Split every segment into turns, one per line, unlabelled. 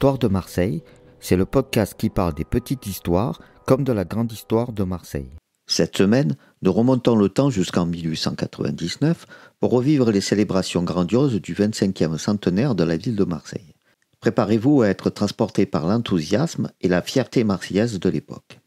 Histoire de Marseille, c'est le podcast qui parle des petites histoires comme de la grande histoire de Marseille. Cette semaine, nous remontons le temps jusqu'en 1899 pour revivre les célébrations grandioses du 25e centenaire de la ville de Marseille. Préparez-vous à être transporté par l'enthousiasme et la fierté marseillaise de l'époque.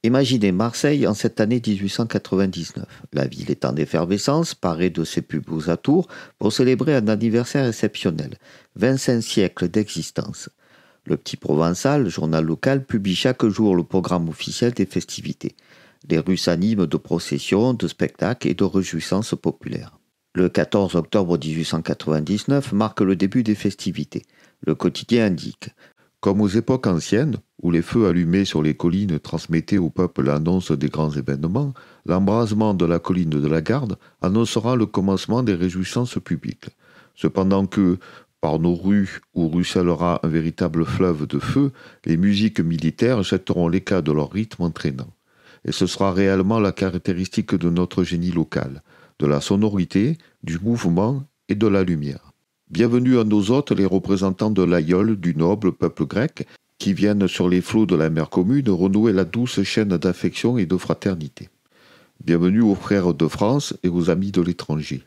Imaginez Marseille en cette année 1899. La ville est en effervescence, parée de ses plus beaux atours pour célébrer un anniversaire exceptionnel, 25 siècles d'existence. Le Petit Provençal, journal local, publie chaque jour le programme officiel des festivités. Les rues s'animent de processions, de spectacles et de réjouissances populaires. Le 14 octobre 1899 marque le début des festivités. Le quotidien indique « Comme aux époques anciennes, où les feux allumés sur les collines transmettaient au peuple l'annonce des grands événements, l'embrasement de la colline de la Garde annoncera le commencement des réjouissances publiques. Cependant que, par nos rues où ruissellera un véritable fleuve de feu, les musiques militaires jetteront l'éclat de leur rythme entraînant. Et ce sera réellement la caractéristique de notre génie local, de la sonorité, du mouvement et de la lumière. Bienvenue à nos hôtes, les représentants de l'aïeul du noble peuple grec, qui viennent sur les flots de la mer commune renouer la douce chaîne d'affection et de fraternité. Bienvenue aux frères de France et aux amis de l'étranger.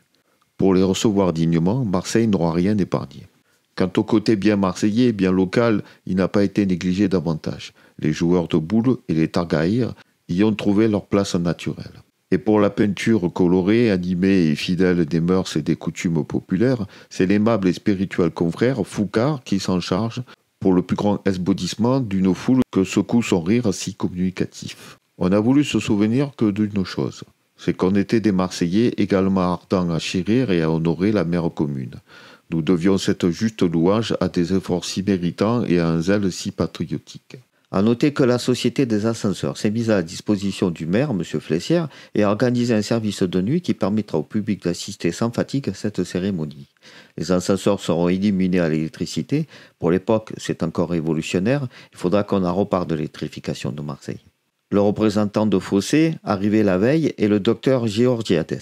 Pour les recevoir dignement, Marseille n'aura rien épargné. Quant au côté bien marseillais, bien local, il n'a pas été négligé davantage. Les joueurs de boules et les targaïrs y ont trouvé leur place naturelle. Et pour la peinture colorée, animée et fidèle des mœurs et des coutumes populaires, c'est l'aimable et spirituel confrère Foucard qui s'en charge pour le plus grand esbaudissement d'une foule que secoue son rire si communicatif. On a voulu se souvenir que d'une chose, c'est qu'on était des Marseillais également ardents à chérir et à honorer la mère commune. Nous devions cette juste louange à des efforts si méritants et à un zèle si patriotique. À noter que la Société des ascenseurs s'est mise à la disposition du maire, M. Flessière, et a organisé un service de nuit qui permettra au public d'assister sans fatigue à cette cérémonie. Les ascenseurs seront illuminés à l'électricité. Pour l'époque, c'est encore révolutionnaire. Il faudra qu'on en repart de l'électrification de Marseille. Le représentant de Fossé, arrivé la veille, est le docteur Georgiades.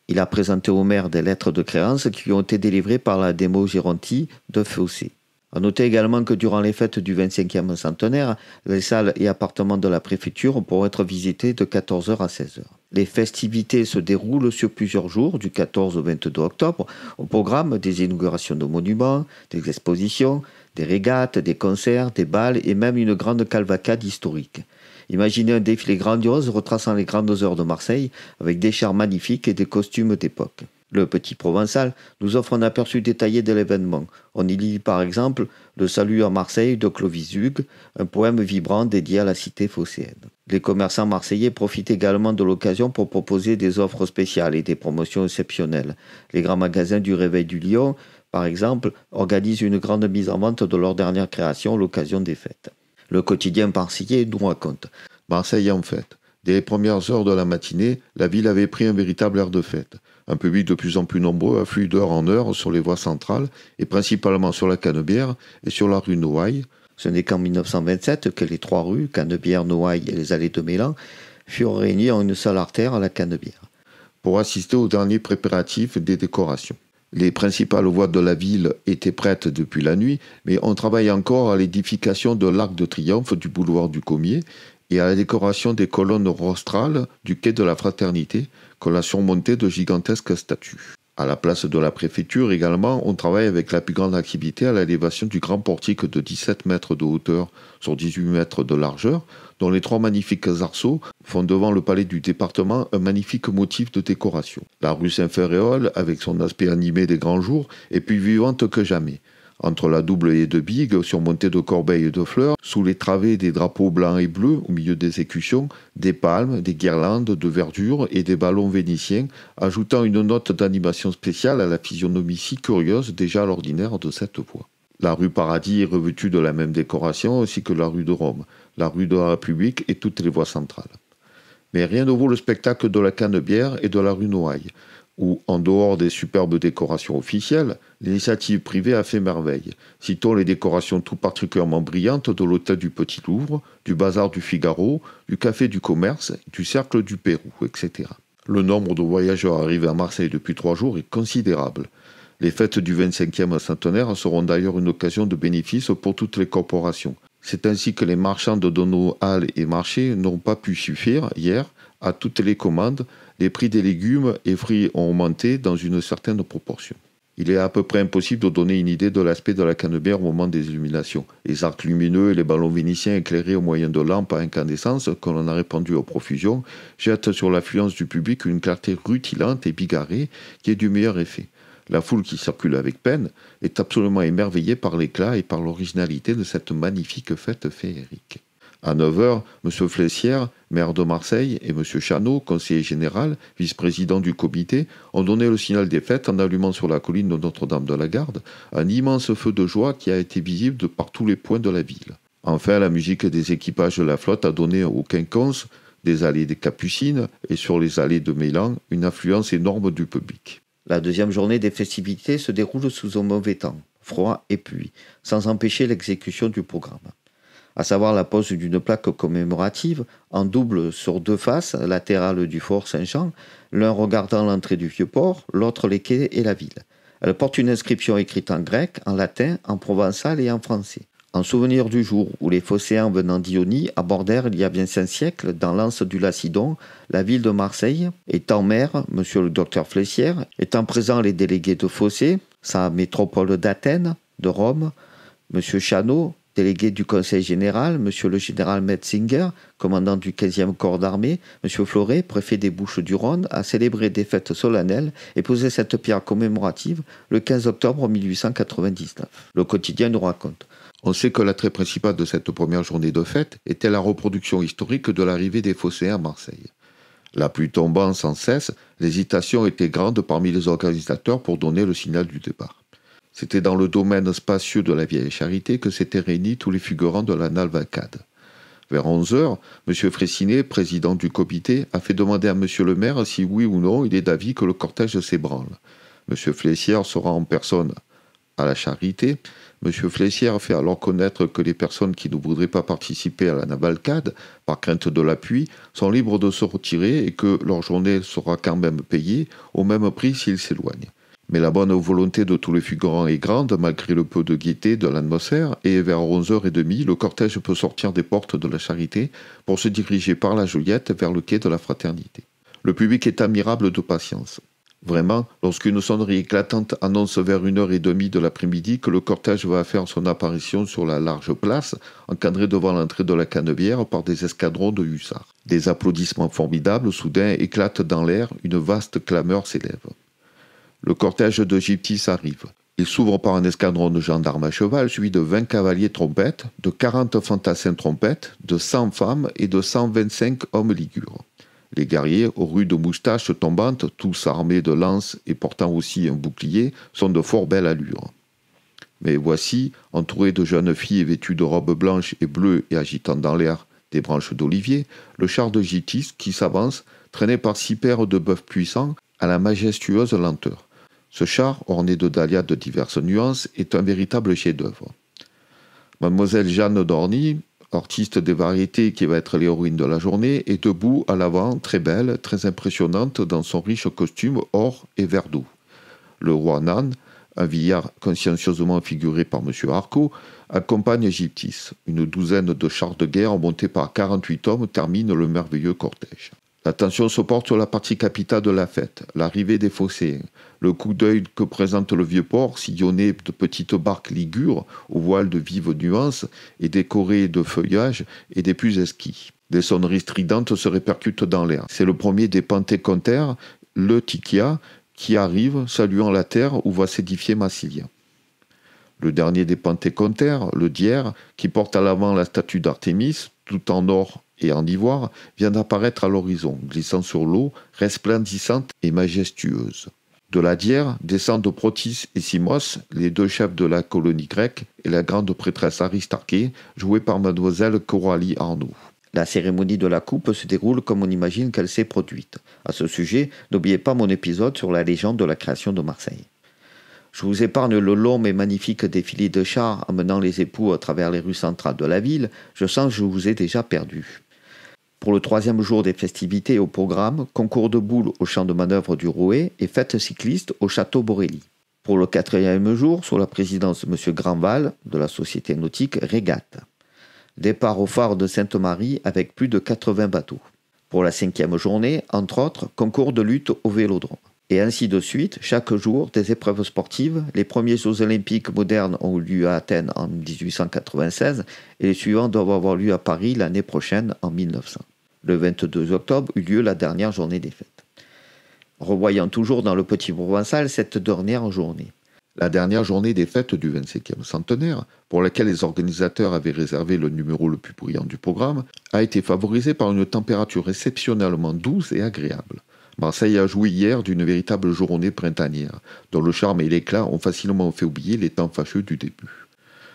Il a présenté au maire des lettres de créance qui lui ont été délivrées par la démo Géronti de Fossé. À noter également que durant les fêtes du 25e centenaire, les salles et appartements de la préfecture pourront être visités de 14h à 16h. Les festivités se déroulent sur plusieurs jours, du 14 au 22 octobre, au programme des inaugurations de monuments, des expositions, des régates, des concerts, des bals et même une grande cavalcade historique. Imaginez un défilé grandiose retraçant les grandes heures de Marseille avec des chars magnifiques et des costumes d'époque. Le Petit Provençal nous offre un aperçu détaillé de l'événement. On y lit par exemple Le Salut à Marseille de Clovis Hugues, un poème vibrant dédié à la cité phocéenne. Les commerçants marseillais profitent également de l'occasion pour proposer des offres spéciales et des promotions exceptionnelles. Les grands magasins du Réveil du Lion, par exemple, organisent une grande mise en vente de leur dernière création à l'occasion des fêtes. Le quotidien marseillais nous raconte Marseille en fête. Dès les premières heures de la matinée, la ville avait pris un véritable air de fête. Un public de plus en plus nombreux afflue d'heure en heure sur les voies centrales et principalement sur la Canebière et sur la rue Noailles. Ce n'est qu'en 1927 que les trois rues, Canebière, Noailles et les allées de Mélan, furent réunies en une seule artère à la Canebière, pour assister aux derniers préparatifs des décorations. Les principales voies de la ville étaient prêtes depuis la nuit, mais on travaille encore à l'édification de l'Arc de Triomphe du boulevard du Commier et à la décoration des colonnes rostrales du quai de la Fraternité, qu'on a surmonté de gigantesques statues. À la place de la préfecture également, on travaille avec la plus grande activité à l'élévation du grand portique de 17 mètres de hauteur sur 18 mètres de largeur, dont les trois magnifiques arceaux font devant le palais du département un magnifique motif de décoration. La rue Saint-Ferréol, avec son aspect animé des grands jours, est plus vivante que jamais. Entre la double haie de bigues, surmontée de corbeilles et de fleurs, sous les travées des drapeaux blancs et bleus, au milieu des écussons, des palmes, des guirlandes de verdure et des ballons vénitiens, ajoutant une note d'animation spéciale à la physionomie si curieuse déjà à l'ordinaire de cette voie. La rue Paradis est revêtue de la même décoration, ainsi que la rue de Rome, la rue de la République et toutes les voies centrales. Mais rien ne vaut le spectacle de la Canebière et de la rue Noailles, où, en dehors des superbes décorations officielles, l'initiative privée a fait merveille. Citons les décorations tout particulièrement brillantes de l'hôtel du Petit Louvre, du bazar du Figaro, du café du commerce, du cercle du Pérou, etc. Le nombre de voyageurs arrivés à Marseille depuis 3 jours est considérable.
Les fêtes du 25e centenaire seront d'ailleurs une occasion de bénéfice pour toutes les corporations. C'est ainsi que les marchands de nos halles et marchés n'ont pas pu suffire, hier, à toutes les commandes. Les prix des légumes et fruits ont augmenté dans une certaine proportion. Il est à peu près impossible de donner une idée de l'aspect de la Canebière au moment des illuminations. Les arcs lumineux et les ballons vénitiens éclairés au moyen de lampes à incandescence que l'on a répandues aux profusions jettent sur l'affluence du public une clarté rutilante et bigarrée qui est du meilleur effet. La foule qui circule avec peine est absolument émerveillée par l'éclat et par l'originalité de cette magnifique fête féerique. À 9h, M. Flessière, maire de Marseille, et M. Chano, conseiller général, vice-président du comité, ont donné le signal des fêtes en allumant sur la colline de Notre-Dame-de-la-Garde un immense feu de joie qui a été visible de par tous les points de la ville. Enfin, la musique des équipages de la flotte a donné au quinconce des allées des Capucines et sur les allées de Mélan une affluence énorme du public.
La deuxième journée des festivités se déroule sous un mauvais temps, froid et pluie, sans empêcher l'exécution du programme. À savoir la pose d'une plaque commémorative en double sur deux faces latérales du fort Saint-Jean, l'un regardant l'entrée du Vieux-Port, l'autre les quais et la ville. Elle porte une inscription écrite en grec, en latin, en provençal et en français. En souvenir du jour où les phocéens venant d'Ionie abordèrent il y a bien 5 siècles dans l'anse du Lacidon, la ville de Marseille, étant maire, monsieur le docteur Flessière, étant présents les délégués de Phocée, sa métropole d'Athènes, de Rome, monsieur Chano, délégué du Conseil général, monsieur le général Metzinger, commandant du 15e corps d'armée, monsieur Fleuret, préfet des Bouches-du-Rhône, a célébré des fêtes solennelles et posé cette pierre commémorative le 15 octobre 1899. Le quotidien nous raconte.
On sait que l'attrait principal de cette première journée de fête était la reproduction historique de l'arrivée des Phocéens à Marseille. La pluie tombant sans cesse, l'hésitation était grande parmi les organisateurs pour donner le signal du départ. C'était dans le domaine spacieux de la Vieille Charité que s'étaient réunis tous les figurants de la Navalcade. Vers 11h, M. Fraissinet, président du comité, a fait demander à M. le maire si oui ou non il est d'avis que le cortège s'ébranle. M. Flessière sera en personne à la Charité. M. Flessière fait alors connaître que les personnes qui ne voudraient pas participer à la Navalcade, par crainte de la pluie, sont libres de se retirer et que leur journée sera quand même payée au même prix s'ils s'éloignent. Mais la bonne volonté de tous les figurants est grande, malgré le peu de gaieté de l'atmosphère, et vers 11h30, le cortège peut sortir des portes de la Charité pour se diriger par la Joliette vers le quai de la Fraternité. Le public est admirable de patience. Vraiment, lorsqu'une sonnerie éclatante annonce vers 1h30 de l'après-midi que le cortège va faire son apparition sur la large place, encadrée devant l'entrée de la Canebière par des escadrons de hussards. Des applaudissements formidables soudain éclatent dans l'air, une vaste clameur s'élève. Le cortège de Gyptis arrive. Il s'ouvre par un escadron de gendarmes à cheval, suivi de 20 cavaliers trompettes, de 40 fantassins trompettes, de 100 femmes et de 125 hommes ligures. Les guerriers, aux rudes moustaches tombantes, tous armés de lances et portant aussi un bouclier, sont de fort belle allure. Mais voici, entourés de jeunes filles vêtues de robes blanches et bleues et agitant dans l'air des branches d'olivier, le char de Gyptis qui s'avance, traîné par 6 paires de bœufs puissants, à la majestueuse lenteur. Ce char, orné de dahlias de diverses nuances, est un véritable chef-d'œuvre. Mademoiselle Jeanne d'Orny, artiste des variétés qui va être l'héroïne de la journée, est debout à l'avant, très belle, très impressionnante dans son riche costume or et vert doux. Le roi Nan, un vieillard consciencieusement figuré par M. Arco, accompagne Gyptis. Une douzaine de chars de guerre montés par 48 hommes terminent le merveilleux cortège. L'attention se porte sur la partie capitale de la fête, l'arrivée des Phocéens. Le coup d'œil que présente le Vieux-Port, sillonné de petites barques ligures aux voiles de vives nuances et décorées de feuillages et des plus esquis. Des sonneries stridentes se répercutent dans l'air. C'est le premier des pentecôtaires, le Tikia, qui arrive, saluant la terre où va s'édifier Massilia. Le dernier des pentecôtaires, le Dière, qui porte à l'avant la statue d'Artémis, tout en or et en ivoire, vient d'apparaître à l'horizon, glissant sur l'eau, resplendissante et majestueuse. De la Dière descendent Protis et Simos, les 2 chefs de la colonie grecque, et la grande prêtresse Aristarché, jouée par mademoiselle Coralie Arnoux.
La cérémonie de la coupe se déroule comme on imagine qu'elle s'est produite. À ce sujet, n'oubliez pas mon épisode sur la légende de la création de Marseille. Je vous épargne le long mais magnifique défilé de chars amenant les époux à travers les rues centrales de la ville. Je sens que je vous ai déjà perdu. Pour le 3e jour des festivités au programme, concours de boules au champ de manœuvre du Rouet et fête cycliste au château Borelli. Pour le 4e jour, sous la présidence de M. Grandval, de la société nautique Régate. Départ au phare de Sainte-Marie avec plus de 80 bateaux. Pour la 5e journée, entre autres, concours de lutte au vélodrome. Et ainsi de suite, chaque jour, des épreuves sportives. Les premiers Jeux olympiques modernes ont eu lieu à Athènes en 1896 et les suivants doivent avoir lieu à Paris l'année prochaine en 1900. Le 22 octobre eut lieu la dernière journée des fêtes. Revoyant toujours dans le Petit Provençal cette dernière journée.
La dernière journée des fêtes du 25e centenaire, pour laquelle les organisateurs avaient réservé le numéro le plus brillant du programme, a été favorisée par une température exceptionnellement douce et agréable. Marseille a joui hier d'une véritable journée printanière, dont le charme et l'éclat ont facilement fait oublier les temps fâcheux du début.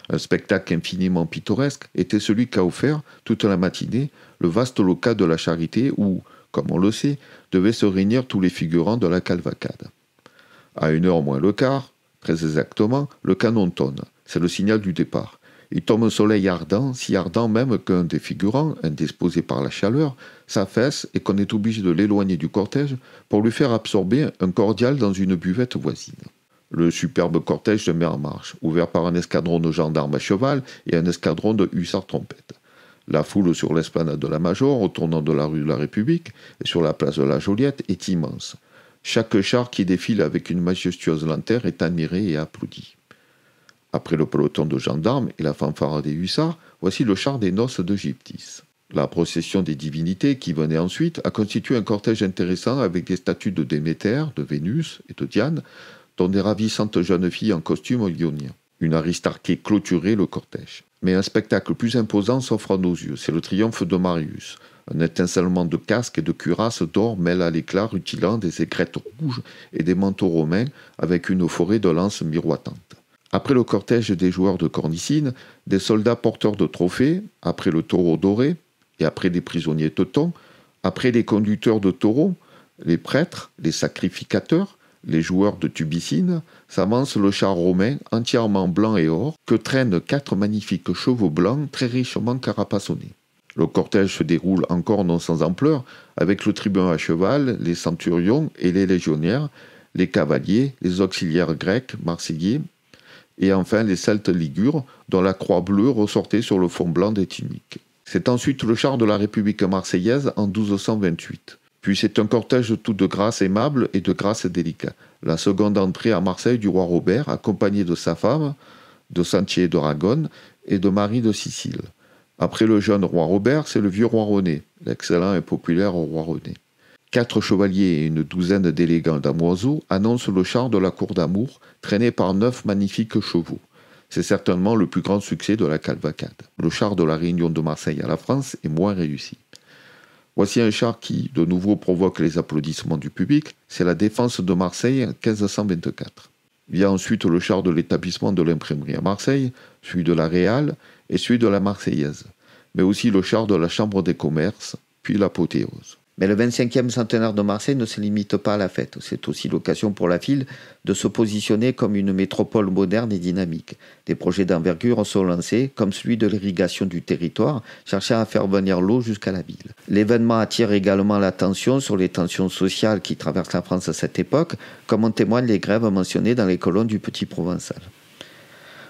Un spectacle infiniment pittoresque était celui qu'a offert, toute la matinée, le vaste local de la Charité où, comme on le sait, devaient se réunir tous les figurants de la cavalcade. À 1h moins le quart, très exactement, le canon tonne. C'est le signal du départ. Il tombe un soleil ardent, si ardent même qu'un des figurants, indisposé par la chaleur, s'affaisse et qu'on est obligé de l'éloigner du cortège pour lui faire absorber un cordial dans une buvette voisine. Le superbe cortège se met en marche, ouvert par un escadron de gendarmes à cheval et un escadron de hussards trompettes. La foule sur l'esplanade de la Major, au tournant de la rue de la République et sur la place de la Joliette, est immense. Chaque char qui défile avec une majestueuse lanterne est admiré et applaudi. Après le peloton de gendarmes et la fanfare des hussards, voici le char des noces de Gyptis. La procession des divinités qui venait ensuite a constitué un cortège intéressant avec des statues de Déméter, de Vénus et de Diane, dont des ravissantes jeunes filles en costume lionien. Une aristarchée clôturait le cortège. Mais un spectacle plus imposant s'offre à nos yeux, c'est le triomphe de Marius. Un étincellement de casques et de cuirasses d'or mêle à l'éclat rutilant des aigrettes rouges et des manteaux romains avec une forêt de lances miroitantes. Après le cortège des joueurs de cornicine, des soldats porteurs de trophées, après le taureau doré, et après des prisonniers teutons, après les conducteurs de taureaux, les prêtres, les sacrificateurs, les joueurs de tubicine, s'avance le char romain entièrement blanc et or, que traînent 4 magnifiques chevaux blancs très richement carapassonnés. Le cortège se déroule encore non sans ampleur, avec le tribun à cheval, les centurions et les légionnaires, les cavaliers, les auxiliaires grecs, marseillais, et enfin les Celtes ligures, dont la croix bleue ressortait sur le fond blanc des tuniques. C'est ensuite le char de la République marseillaise en 1228. Puis c'est un cortège tout de grâce aimable et de grâce délicat. La seconde entrée à Marseille du roi Robert, accompagné de sa femme, de Santier d'Aragon et de Marie de Sicile. Après le jeune roi Robert, c'est le vieux roi René, l'excellent et populaire roi René. 4 chevaliers et une douzaine d'élégants damoiseaux annoncent le char de la cour d'amour, traîné par 9 magnifiques chevaux. C'est certainement le plus grand succès de la cavalcade. Le char de la Réunion de Marseille à la France est moins réussi. Voici un char qui, de nouveau, provoque les applaudissements du public. C'est la défense de Marseille en 1524. Vient ensuite le char de l'établissement de l'imprimerie à Marseille, celui de la Réale et celui de la Marseillaise, mais aussi le char de la Chambre des commerces, puis l'apothéose.
Mais le 25e centenaire de Marseille ne se limite pas à la fête. C'est aussi l'occasion pour la ville de se positionner comme une métropole moderne et dynamique. Des projets d'envergure sont lancés, comme celui de l'irrigation du territoire, cherchant à faire venir l'eau jusqu'à la ville. L'événement attire également l'attention sur les tensions sociales qui traversent la France à cette époque, comme en témoignent les grèves mentionnées dans les colonnes du Petit Provençal.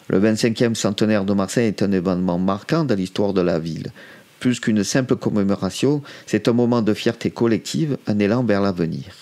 Le 25e centenaire de Marseille est un événement marquant dans l'histoire de la ville. Plus qu'une simple commémoration, c'est un moment de fierté collective, un élan vers l'avenir.